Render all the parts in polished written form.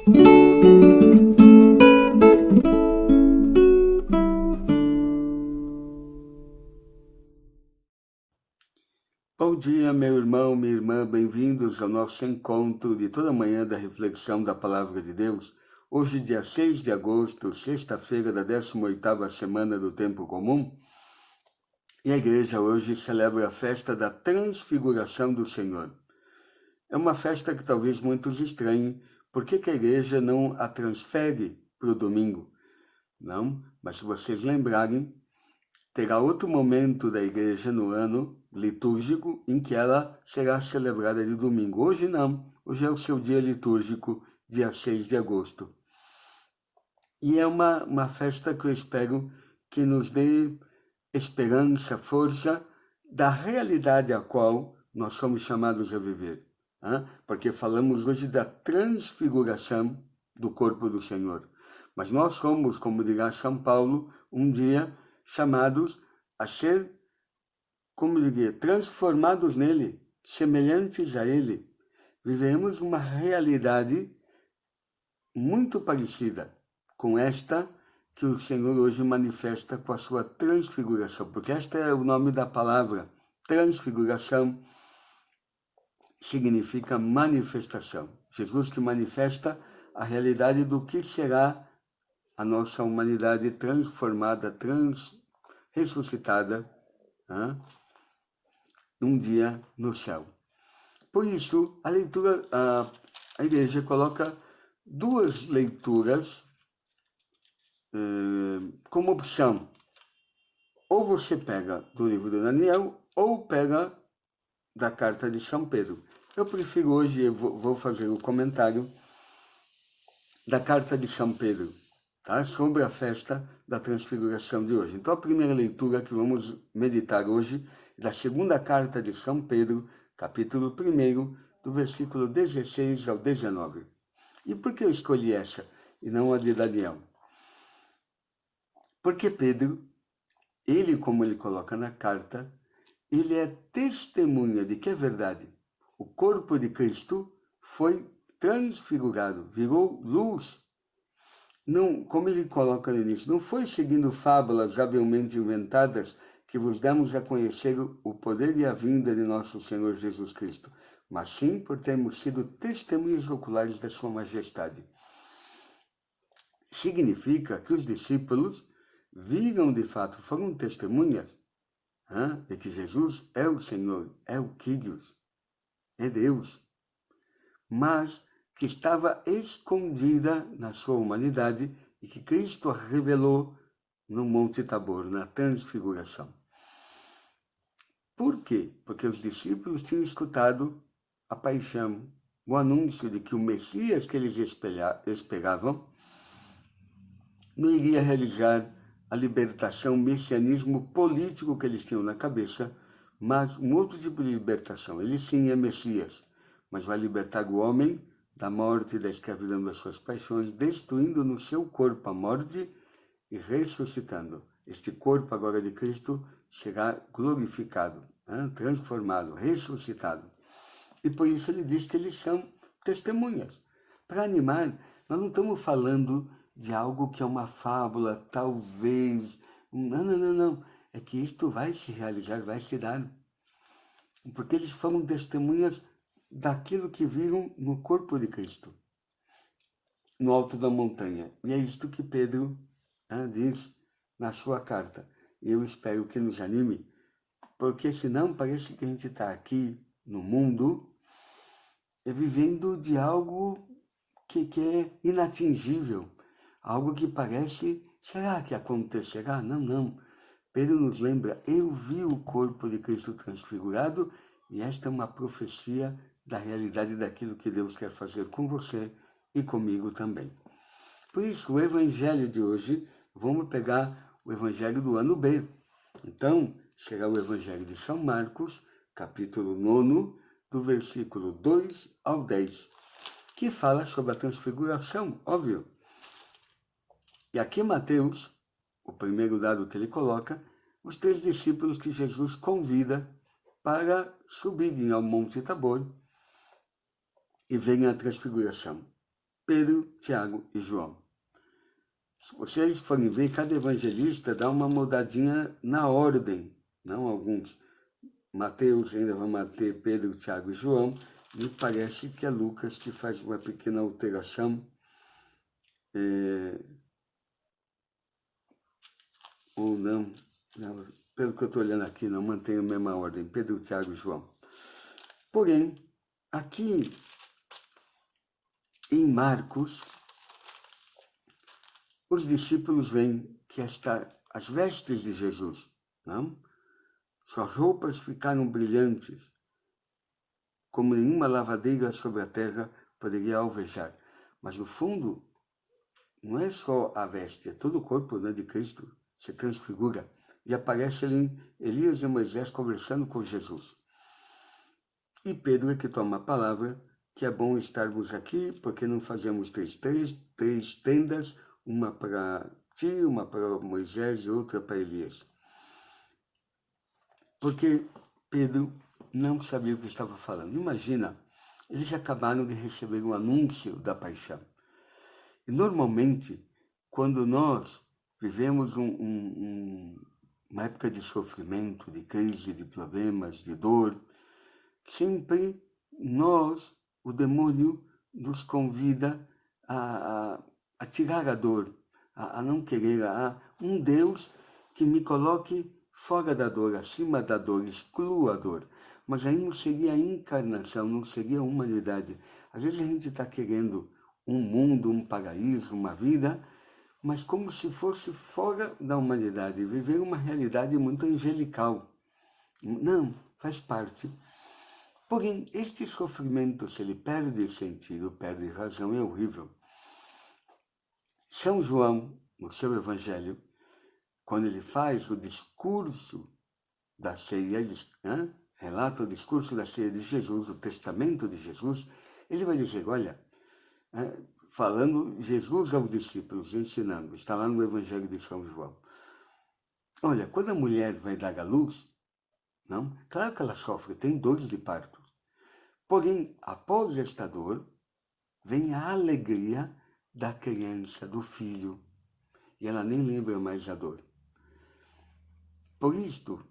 Bom dia, meu irmão, minha irmã, bem-vindos ao nosso encontro de toda manhã da reflexão da Palavra de Deus. Hoje, dia 6 de agosto, sexta-feira da 18ª semana do Tempo Comum, e a igreja hoje celebra a festa da Transfiguração do Senhor. É uma festa que talvez muitos estranhem. Por que a igreja não a transfere para o domingo? Não, mas se vocês lembrarem, terá outro momento da igreja no ano litúrgico em que ela será celebrada de domingo. Hoje não, hoje é o seu dia litúrgico, dia 6 de agosto. E é uma festa que eu espero que nos dê esperança, força da realidade a qual nós somos chamados a viver. Porque falamos hoje da transfiguração do corpo do Senhor. Mas nós somos, como dirá São Paulo, um dia chamados a ser, como diria, transformados nele, semelhantes a ele. Vivemos uma realidade muito parecida com esta que o Senhor hoje manifesta com a sua transfiguração, porque este é o nome da palavra. Transfiguração significa manifestação. Jesus que manifesta a realidade do que será a nossa humanidade transformada, ressuscitada, um dia no céu. Por isso, a leitura, a igreja coloca duas leituras como opção. Ou você pega do livro de Daniel, ou pega da carta de São Pedro. Eu prefiro hoje, eu vou fazer o comentário da carta de São Pedro, tá? Sobre a festa da transfiguração de hoje. Então, a primeira leitura que vamos meditar hoje é da segunda carta de São Pedro, capítulo 1, do versículo 16 ao 19. E por que eu escolhi essa e não a de Daniel? Porque Pedro, ele, como ele coloca na carta, ele é testemunha de que é verdade. O corpo de Cristo foi transfigurado, virou luz. Não, como ele coloca no início, não foi seguindo fábulas habilmente inventadas que vos damos a conhecer o poder e a vinda de nosso Senhor Jesus Cristo, mas sim por termos sido testemunhas oculares da sua majestade. Significa que os discípulos viram de fato, foram testemunhas de que Jesus é o Senhor, é o Kyrios, é Deus, mas que estava escondida na sua humanidade e que Cristo a revelou no Monte Tabor, na transfiguração. Por quê? Porque os discípulos tinham escutado a paixão, o anúncio de que o Messias que eles esperavam não iria realizar a libertação, o messianismo político que eles tinham na cabeça, mas um outro tipo de libertação. Ele sim é Messias, mas vai libertar o homem da morte e da escravidão das suas paixões, destruindo no seu corpo a morte e ressuscitando. Este corpo agora de Cristo será glorificado, transformado, ressuscitado. E por isso ele diz que eles são testemunhas. Para animar, nós não estamos falando de algo que é uma fábula, talvez. Não. É que isto vai se realizar, vai se dar. Porque eles foram testemunhas daquilo que viram no corpo de Cristo, no alto da montanha. E é isto que Pedro diz na sua carta. E eu espero que nos anime, porque senão parece que a gente está aqui no mundo vivendo de algo que é inatingível, algo que parece, será que acontecerá? Não. Pedro nos lembra, eu vi o corpo de Cristo transfigurado, e esta é uma profecia da realidade daquilo que Deus quer fazer com você e comigo também. Por isso, o evangelho de hoje, vamos pegar o evangelho do ano B. Então, será o evangelho de São Marcos, capítulo 9, do versículo 2 ao 10, que fala sobre a transfiguração, óbvio. E aqui Mateus, o primeiro dado que ele coloca, os 3 discípulos que Jesus convida para subirem ao Monte Tabor e verem a transfiguração. Pedro, Tiago e João. Se vocês forem ver, cada evangelista dá uma mudadinha na ordem, não alguns. Mateus ainda vai manter Pedro, Tiago e João, me parece que é Lucas que faz uma pequena alteração, ou não, pelo que eu estou olhando aqui, não mantém a mesma ordem, Pedro, Tiago e João. Porém, aqui em Marcos, os discípulos veem que as vestes de Jesus, não? Suas roupas ficaram brilhantes, como nenhuma lavadeira sobre a terra poderia alvejar. Mas no fundo, não é só a veste, é todo o corpo, né, de Cristo se transfigura. E aparece ali Elias e Moisés conversando com Jesus. E Pedro é que toma a palavra, que é bom estarmos aqui, porque não fazemos três tendas, uma para ti, uma para Moisés e outra para Elias. Porque Pedro não sabia o que estava falando. Imagina, eles acabaram de receber o anúncio da paixão. E normalmente, quando nós vivemos uma época de sofrimento, de crise, de problemas, de dor, sempre o demônio nos convida a tirar a dor, a não querer, a um Deus que me coloque fora da dor, acima da dor, exclua a dor. Mas aí não seria a encarnação, não seria a humanidade. Às vezes a gente está querendo um mundo, um paraíso, uma vida, mas como se fosse fora da humanidade, viver uma realidade muito angelical. Não, faz parte. Porém, este sofrimento, se ele perde sentido, perde razão, é horrível. São João, no seu evangelho, quando ele faz o discurso da ceia, relata o discurso da ceia de Jesus, o testamento de Jesus, ele vai dizer, olha, falando Jesus aos discípulos, ensinando, está lá no evangelho de São João. Olha, quando a mulher vai dar à luz, não, claro que ela sofre, tem dores de parto. Porém, após esta dor, vem a alegria da criança, do filho, e ela nem lembra mais a dor. Por isto,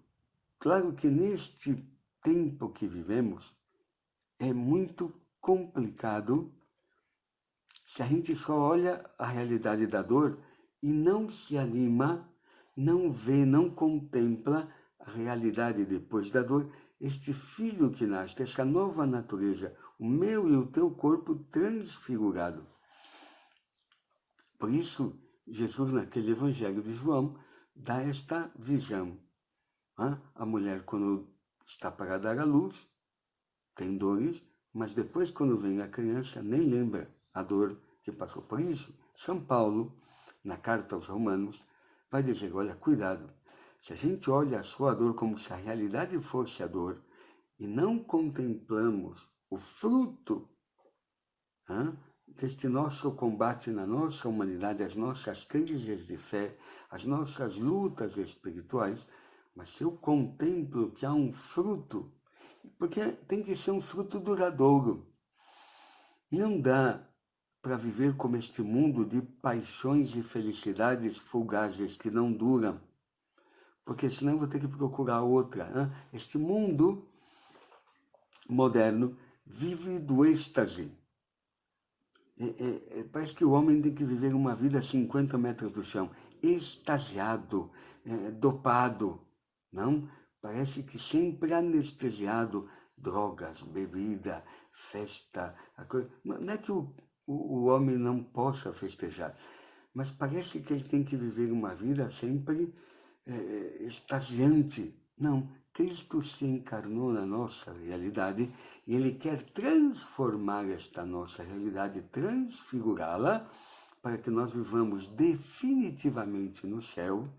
claro que neste tempo que vivemos, é muito complicado se a gente só olha a realidade da dor e não se anima, não vê, não contempla a realidade depois da dor, este filho que nasce, essa nova natureza, o meu e o teu corpo transfigurado. Por isso, Jesus, naquele evangelho de João, dá esta visão. A mulher, quando está para dar à luz, tem dores, mas depois, quando vem a criança, nem lembra a dor que passou. Por isso, São Paulo, na carta aos Romanos, vai dizer, olha, cuidado. Se a gente olha a sua dor como se a realidade fosse a dor e não contemplamos o fruto deste nosso combate na nossa humanidade, as nossas crises de fé, as nossas lutas espirituais, mas se eu contemplo que há um fruto, porque tem que ser um fruto duradouro. Não dá para viver como este mundo de paixões e felicidades fugazes que não duram, porque senão eu vou ter que procurar outra. Este mundo moderno vive do êxtase. Parece que o homem tem que viver uma vida a 50 metros do chão, extasiado, dopado, não? Parece que sempre anestesiado, drogas, bebida, festa. Não é que o homem não possa festejar, mas parece que ele tem que viver uma vida sempre extasiante. Não, Cristo se encarnou na nossa realidade e Ele quer transformar esta nossa realidade, transfigurá-la, para que nós vivamos definitivamente no céu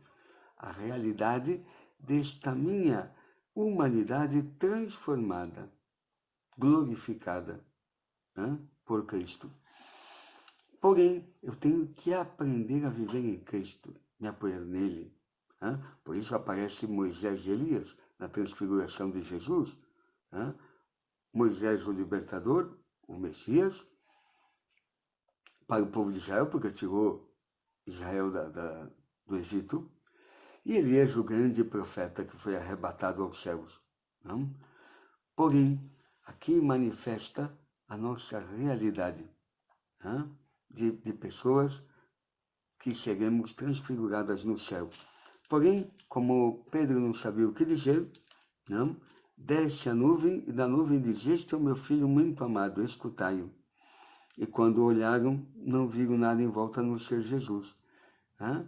a realidade desta minha humanidade transformada, glorificada por Cristo. Porém, eu tenho que aprender a viver em Cristo, me apoiar nele. Por isso aparece Moisés e Elias na transfiguração de Jesus. Moisés, o libertador, o Messias, para o povo de Israel, porque tirou Israel do Egito, e Elias, o grande profeta que foi arrebatado aos céus. Não? Porém, aqui manifesta a nossa realidade, não? De pessoas que seremos transfiguradas no céu. Porém, como Pedro não sabia o que dizer, não? Desce a nuvem, e da nuvem diz: "Este é o meu filho muito amado, escutai-o." E quando olharam, não viram nada em volta a não ser Jesus. Não?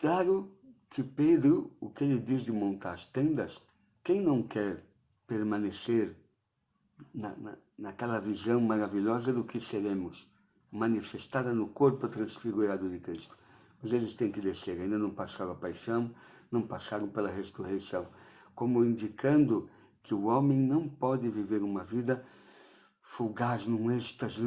Claro que Pedro, o que ele diz de montar as tendas, quem não quer permanecer naquela visão maravilhosa do que seremos, manifestada no corpo transfigurado de Cristo? Mas eles têm que descer, ainda não passaram a paixão, não passaram pela ressurreição, como indicando que o homem não pode viver uma vida fugaz num êxtase,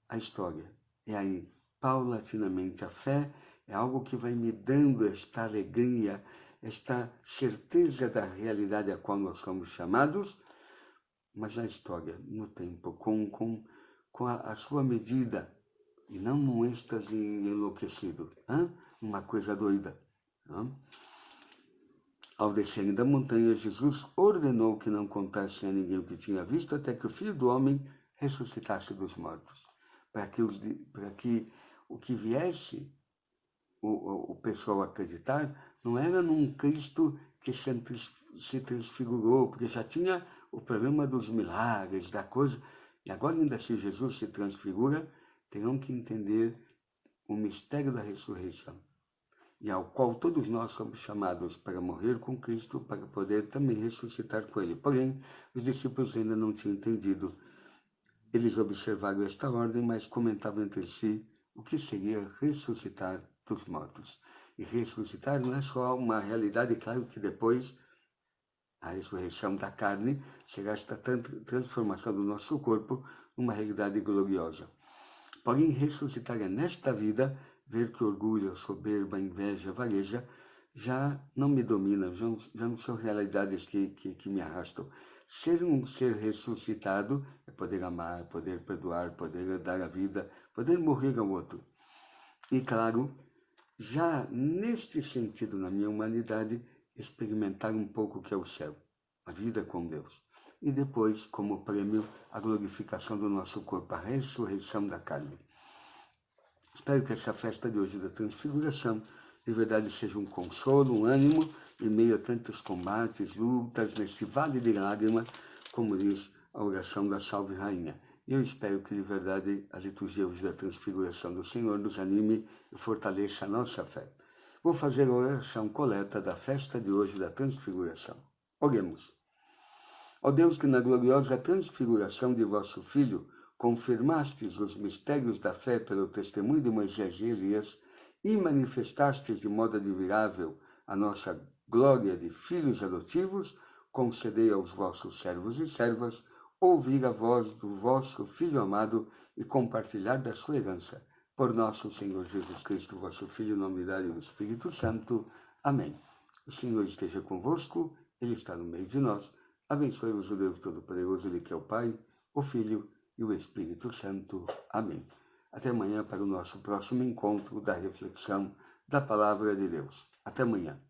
a história. E aí, paulatinamente, a fé é algo que vai me dando esta alegria, esta certeza da realidade a qual nós somos chamados, mas na história, no tempo, com a sua medida, e não num êxtase enlouquecido, uma coisa doida. Ao descerem da montanha, Jesus ordenou que não contassem a ninguém o que tinha visto, até que o Filho do Homem ressuscitasse dos mortos, para que o que viesse o pessoal acreditar não era num Cristo que se transfigurou, porque já tinha o problema dos milagres, da coisa, e agora ainda se Jesus se transfigura, terão que entender o mistério da ressurreição, e ao qual todos nós somos chamados para morrer com Cristo, para poder também ressuscitar com Ele. Porém, os discípulos ainda não tinham entendido. Eles observaram esta ordem, mas comentavam entre si o que seria ressuscitar dos mortos. E ressuscitar não é só uma realidade, claro que depois a ressurreição da carne será esta transformação do nosso corpo numa realidade gloriosa. Porém, ressuscitar é nesta vida ver que orgulho, soberba, inveja, avareza já não me dominam, já não são realidades que me arrastam. Ser um ser ressuscitado é poder amar, poder perdoar, poder dar a vida, poder morrer ao outro. E claro, já neste sentido, na minha humanidade, experimentar um pouco o que é o céu, a vida com Deus. E depois, como prêmio, a glorificação do nosso corpo, a ressurreição da carne. Espero que essa festa de hoje da transfiguração de verdade seja um consolo, um ânimo em meio a tantos combates, lutas, nesse vale de lágrimas, como diz a oração da Salve Rainha. E eu espero que de verdade a liturgia hoje da transfiguração do Senhor nos anime e fortaleça a nossa fé. Vou fazer a oração coleta da festa de hoje da transfiguração. Oremos. Ó Deus, que na gloriosa transfiguração de vosso Filho confirmastes os mistérios da fé pelo testemunho de Moisés e Elias e manifestastes de modo admirável a nossa glória de filhos adotivos, concedei aos vossos servos e servas ouvir a voz do vosso Filho amado e compartilhar da sua herança. Por nosso Senhor Jesus Cristo, vosso Filho, na unidade do Espírito Santo. Amém. O Senhor esteja convosco, Ele está no meio de nós. Abençoe-vos o Deus Todo-Poderoso, Ele que é o Pai, o Filho e o Espírito Santo. Amém. Até amanhã para o nosso próximo encontro da reflexão da Palavra de Deus. Até amanhã.